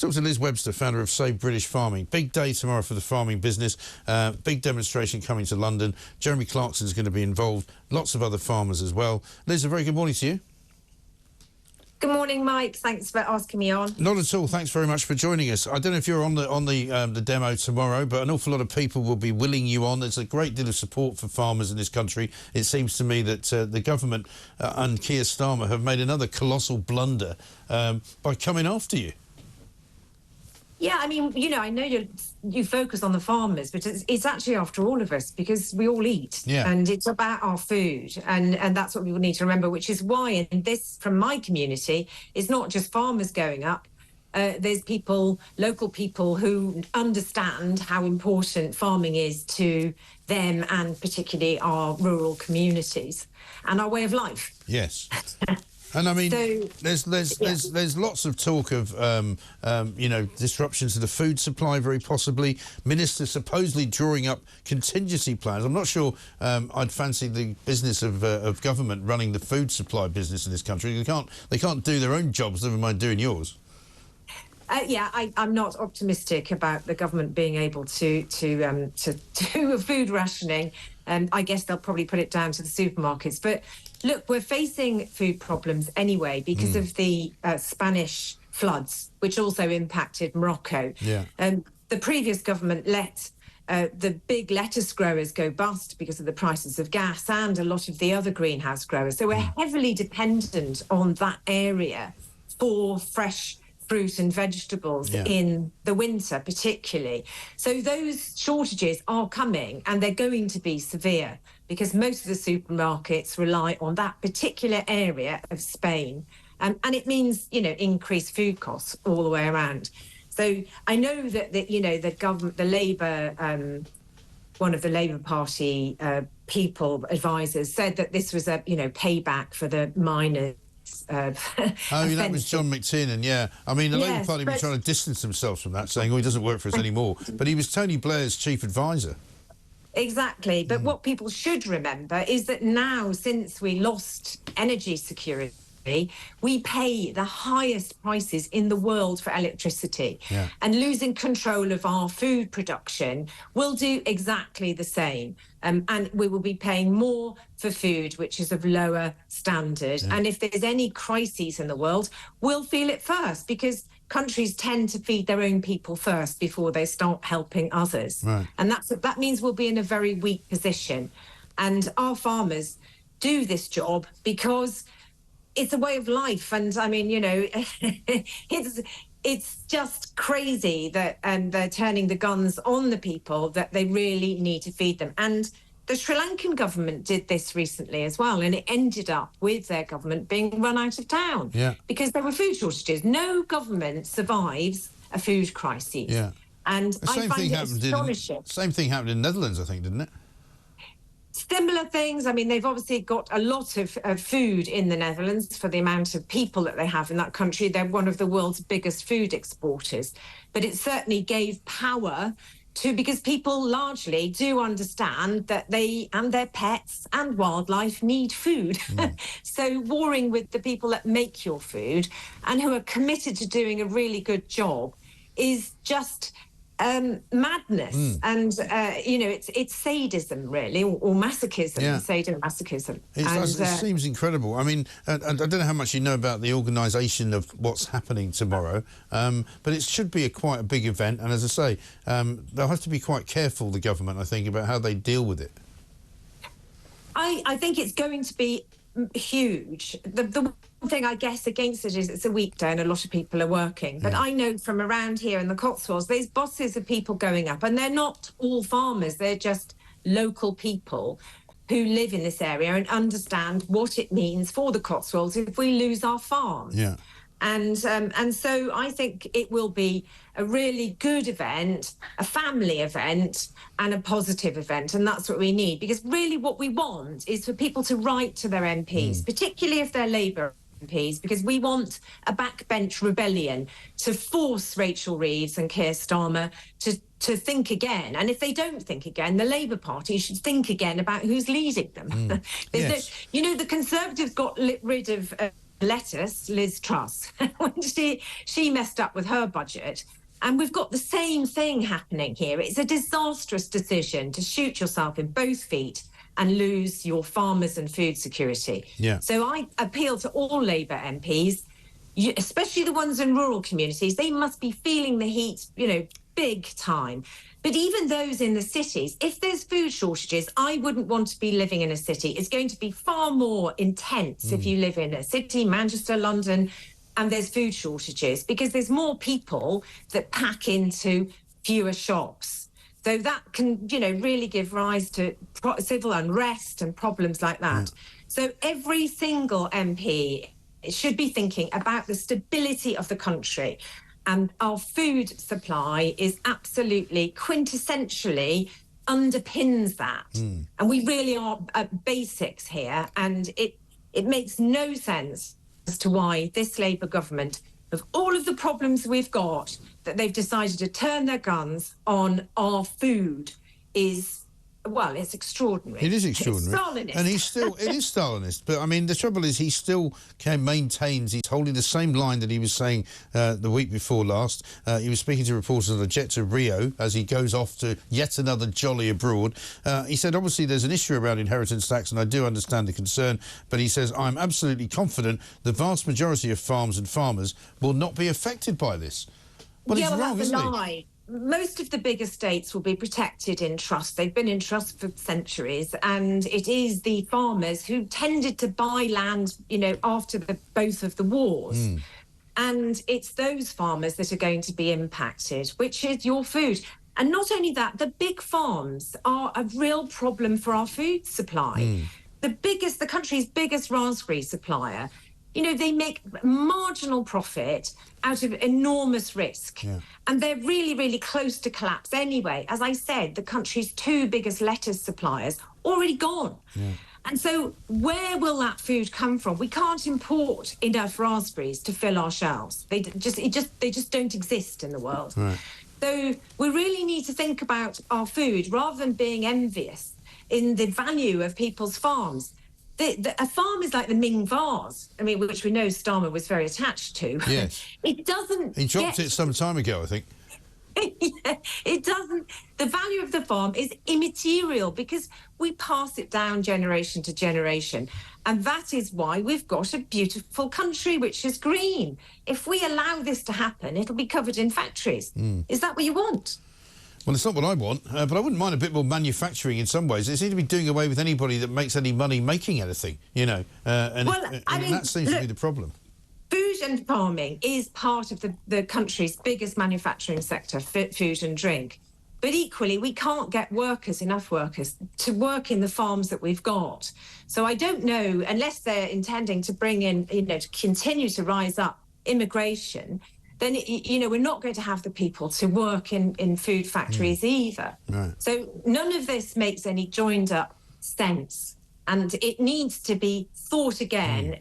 Talk to Liz Webster, founder of Save British Farming. Big day tomorrow for the farming business. Big demonstration coming to London. Jeremy Clarkson is going to be involved. Lots of other farmers as well. Liz, a very good morning to you. Good morning, Mike. Thanks for asking me on. Not at all. Thanks very much for joining us. I don't know if you're on the demo tomorrow, but an awful lot of people will be willing you on. There's a great deal of support for farmers in this country. It seems to me that the government and Keir Starmer have made another colossal blunder by coming after you. Yeah, I mean, you know, I know you focus on the farmers, but it's actually after all of us, because we all eat, and it's about our food, and that's what we will need to remember, which is why, and this, from my community, it's not just farmers going up. There's people, local people, who understand how important farming is to them, and particularly our rural communities and our way of life. Yes. And I mean, there's lots of talk of you know, disruptions to the food supply, very possibly. Ministers supposedly drawing up contingency plans. I'm not sure I'd fancy the business of government running the food supply business in this country. They can't do their own jobs, never mind doing yours. Yeah, I'm not optimistic about the government being able to do a food rationing. I guess they'll probably put it down to the supermarkets. But look, we're facing food problems anyway because of the Spanish floods, which also impacted Morocco. Yeah. The previous government let the big lettuce growers go bust because of the prices of gas, and a lot of the other greenhouse growers. So we're heavily dependent on that area for fresh fruit and vegetables in the winter particularly. So those shortages are coming, and they're going to be severe because most of the supermarkets rely on that particular area of Spain. And it means, you know, increased food costs all the way around. So I know that you know, the government, the Labour, one of the Labour Party people, advisors, said that this was a, you know, payback for the miners. Oh, that was John McTiernan, yeah. I mean, the Labour Party were trying to distance themselves from that, saying, oh, he doesn't work for us anymore. But he was Tony Blair's chief advisor. Exactly. But what people should remember is that now, since we lost energy security, we pay the highest prices in the world for electricity. Yeah. And losing control of our food production will do exactly the same. And we will be paying more for food, which is of lower standard. Yeah. And if there's any crises in the world, we'll feel it first, because countries tend to feed their own people first before they start helping others. Right. And that means we'll be in a very weak position. And our farmers do this job because it's a way of life. And I mean, you know, it's just crazy that they're turning the guns on the people that they really need to feed them. And the Sri Lankan government did this recently as well, and it ended up with their government being run out of town because there were food shortages. No government survives a food crisis. Yeah. And I find it astonishing. Same thing happened in the Netherlands, I think, didn't it? Similar things. I mean, they've obviously got a lot of food in the Netherlands for the amount of people that they have in that country. They're one of the world's biggest food exporters. But it certainly gave power to, because people largely do understand that they and their pets and wildlife need food. So warring with the people that make your food and who are committed to doing a really good job is just madness. And you know, it's sadism, really, or masochism. Sadomasochism. It seems incredible. I mean, I don't know how much you know about the organisation of what's happening tomorrow, but it should be quite a big event. And as I say, they'll have to be quite careful, the government, I think, about how they deal with it. I think it's going to be huge. The one thing I guess against it is it's a weekday and a lot of people are working. But I know from around here in the Cotswolds, there's bosses of people going up, and they're not all farmers. They're just local people who live in this area and understand what it means for the Cotswolds if we lose our farm. Yeah. And so I think it will be a really good event, a family event, and a positive event. And that's what we need, because really what we want is for people to write to their MPs, particularly if they're Labour MPs, because we want a backbench rebellion to force Rachel Reeves and Keir Starmer to think again. And if they don't think again, the Labour Party should think again about who's leading them. You know, the Conservatives got rid of lettuce, Liz Truss, when she messed up with her budget. And we've got the same thing happening here. It's a disastrous decision to shoot yourself in both feet and lose your farmers and food security. Yeah. So I appeal to all Labour MPs, especially the ones in rural communities. They must be feeling the heat, big time. But even those in the cities, if there's food shortages, I wouldn't want to be living in a city. It's going to be far more intense if you live in a city, Manchester, London, and there's food shortages, because there's more people that pack into fewer shops. So that can, really give rise to civil unrest and problems like that. So every single MP should be thinking about the stability of the country. And our food supply is absolutely quintessentially underpins that. And we really are at basics here. And it makes no sense as to why this Labour government, of all of the problems we've got, that they've decided to turn their guns on our food is, well, it's extraordinary. It is extraordinary. It's Stalinist. And it is Stalinist. But, I mean, the trouble is he still maintains, he's holding the same line that he was saying the week before last. He was speaking to reporters on a jet to Rio as he goes off to yet another jolly abroad. He said, obviously, there's an issue around inheritance tax, and I do understand the concern, but he says, I'm absolutely confident the vast majority of farms and farmers will not be affected by this. Well, he's wrong, that's isn't a lie. Most of the bigger states will be protected in trust. They've been in trust for centuries, and it is the farmers who tended to buy land, after both of the wars. And it's those farmers that are going to be impacted, which is your food. And not only that, the big farms are a real problem for our food supply. The country's biggest raspberry supplier, they make marginal profit out of enormous risk. And they're really, really close to collapse anyway. As I said, the country's two biggest lettuce suppliers already gone. And so where will that food come from? We can't import enough raspberries to fill our shelves. They just don't exist in the world. So we really need to think about our food rather than being envious in the value of people's farms. A farm is like the Ming vase, which we know Starmer was very attached to. Yes. It doesn't. He dropped it some time ago, I think. It doesn't. The value of the farm is immaterial because we pass it down generation to generation. And that is why we've got a beautiful country which is green. If we allow this to happen, it'll be covered in factories. Is that what you want? Well, it's not what I want, but I wouldn't mind a bit more manufacturing in some ways. They seem to be doing away with anybody that makes any money making anything, and that seems to be the problem. Food and farming is part of the country's biggest manufacturing sector, food and drink. But equally, we can't get enough workers, to work in the farms that we've got. So I don't know, unless they're intending to bring in, to continue to rise up immigration, then, we're not going to have the people to work in food factories either. So none of this makes any joined up sense. And it needs to be thought again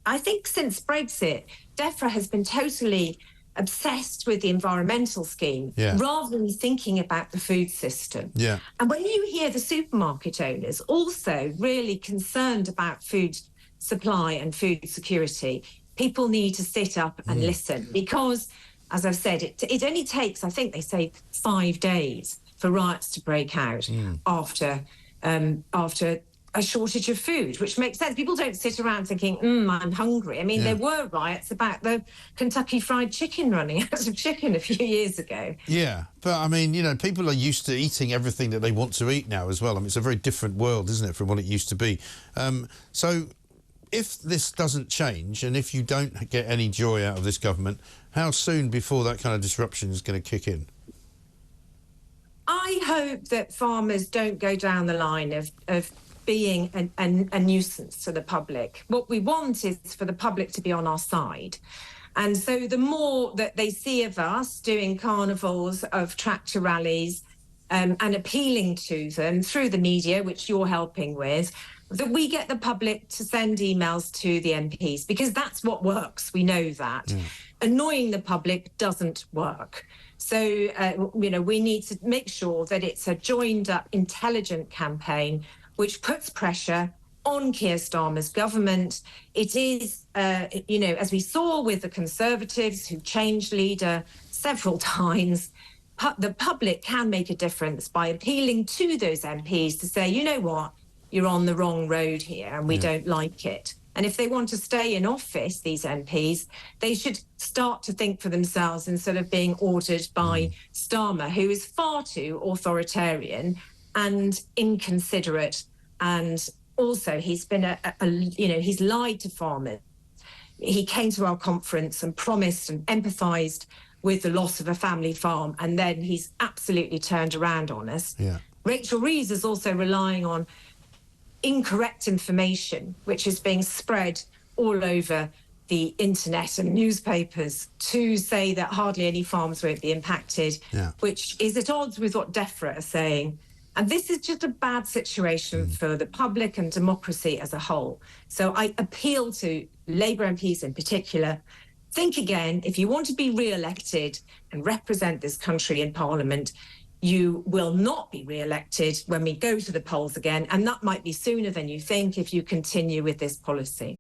I think since Brexit, DEFRA has been totally obsessed with the environmental scheme rather than thinking about the food system. And when you hear the supermarket owners also really concerned about food supply and food security, people need to sit up and listen because, as I've said, it only takes, I think they say, 5 days for riots to break out after a shortage of food, which makes sense. People don't sit around thinking, I'm hungry. There were riots about the Kentucky Fried Chicken running out of chicken a few years ago. Yeah, but people are used to eating everything that they want to eat now as well. It's a very different world, isn't it, from what it used to be? So if this doesn't change and if you don't get any joy out of this government, how soon before that kind of disruption is going to kick in? I hope that farmers don't go down the line of being a nuisance to the public. What we want is for the public to be on our side. And so the more that they see of us doing carnivals of tractor rallies and appealing to them through the media, which you're helping with, that we get the public to send emails to the MPs, because that's what works. We know that. Annoying the public doesn't work. So, we need to make sure that it's a joined up, intelligent campaign which puts pressure on Keir Starmer's government. It is, you know, as we saw with the Conservatives, who changed leader several times, the public can make a difference by appealing to those MPs to say, you know what, you're on the wrong road here and we don't like it. And if they want to stay in office, these MPs, they should start to think for themselves instead of being ordered by Starmer, who is far too authoritarian and inconsiderate. And also, he's been you know, he's lied to farmers. He came to our conference and promised and empathised with the loss of a family farm, and then he's absolutely turned around on us. Yeah. Rachel Reeves is also relying on incorrect information, which is being spread all over the internet and newspapers to say that hardly any farms won't be impacted, which is at odds with what DEFRA are saying. And this is just a bad situation for the public and democracy as a whole. So I appeal to Labour MPs in particular, think again. If you want to be re-elected and represent this country in Parliament, you will not be re-elected when we go to the polls again. And that might be sooner than you think if you continue with this policy.